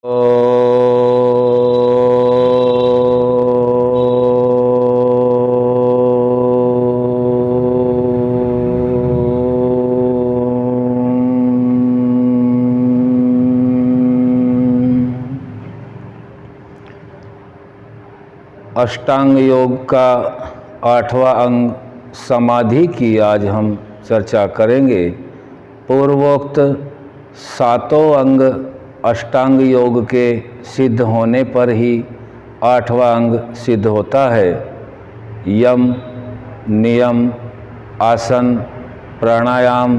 अष्टांग योग का 8वां अंग समाधि की आज हम चर्चा करेंगे। पूर्वोक्त 7 अंग अष्टांग योग के सिद्ध होने पर ही 8वां अंग सिद्ध होता है। यम, नियम, आसन, प्राणायाम,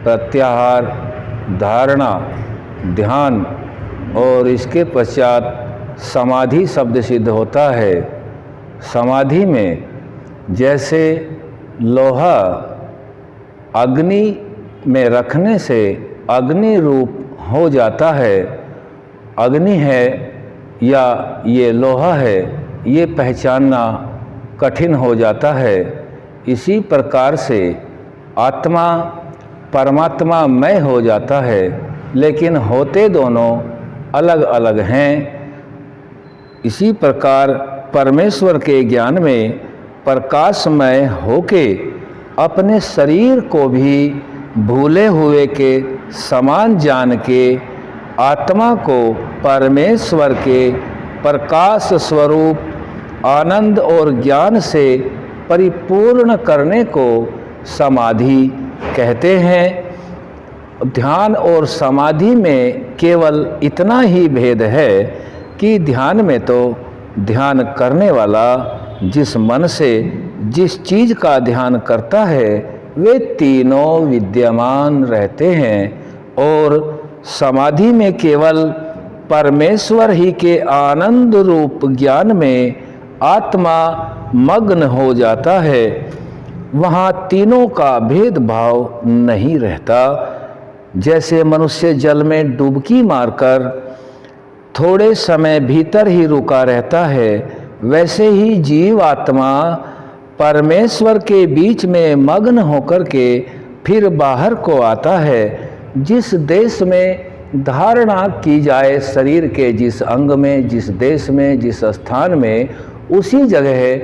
प्रत्याहार, धारणा, ध्यान और इसके पश्चात समाधि शब्द सिद्ध होता है। समाधि में जैसे लोहा अग्नि में रखने से अग्नि रूप हो जाता है, अग्नि है या ये लोहा है ये पहचानना कठिन हो जाता है। इसी प्रकार से आत्मा परमात्मा मय हो जाता है, लेकिन होते दोनों अलग अलग हैं। इसी प्रकार परमेश्वर के ज्ञान में प्रकाशमय होके अपने शरीर को भी भूले हुए के समान जान के आत्मा को परमेश्वर के प्रकाश स्वरूप आनंद और ज्ञान से परिपूर्ण करने को समाधि कहते हैं। ध्यान और समाधि में केवल इतना ही भेद है कि ध्यान में तो ध्यान करने वाला जिस मन से जिस चीज़ का ध्यान करता है वे तीनों विद्यमान रहते हैं, और समाधि में केवल परमेश्वर ही के आनंद रूप ज्ञान में आत्मा मग्न हो जाता है। वहाँ तीनों का भेदभाव नहीं रहता। जैसे मनुष्य जल में डुबकी मारकर थोड़े समय भीतर ही रुका रहता है, वैसे ही जीव आत्मा परमेश्वर के बीच में मग्न होकर के फिर बाहर को आता है। जिस देश में धारणा की जाए शरीर के जिस अंग में, जिस देश में, जिस स्थान में, उसी जगह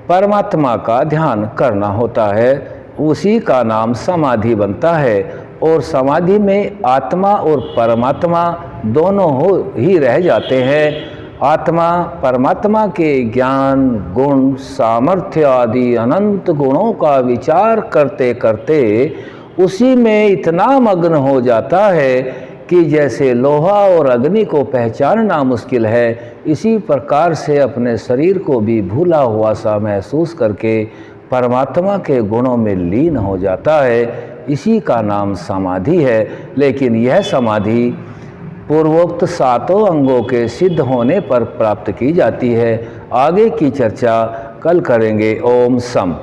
परमात्मा का ध्यान करना होता है। उसी का नाम समाधि बनता है। और समाधि में आत्मा और परमात्मा दोनों ही रह जाते हैं। आत्मा परमात्मा के ज्ञान, गुण, सामर्थ्य आदि अनंत गुणों का विचार करते करते उसी में इतना मग्न हो जाता है कि जैसे लोहा और अग्नि को पहचानना मुश्किल है, इसी प्रकार से अपने शरीर को भी भूला हुआ सा महसूस करके परमात्मा के गुणों में लीन हो जाता है। इसी का नाम समाधि है। लेकिन यह समाधि पूर्वोक्त 7 अंगों के सिद्ध होने पर प्राप्त की जाती है। आगे की चर्चा कल करेंगे। ओम सम।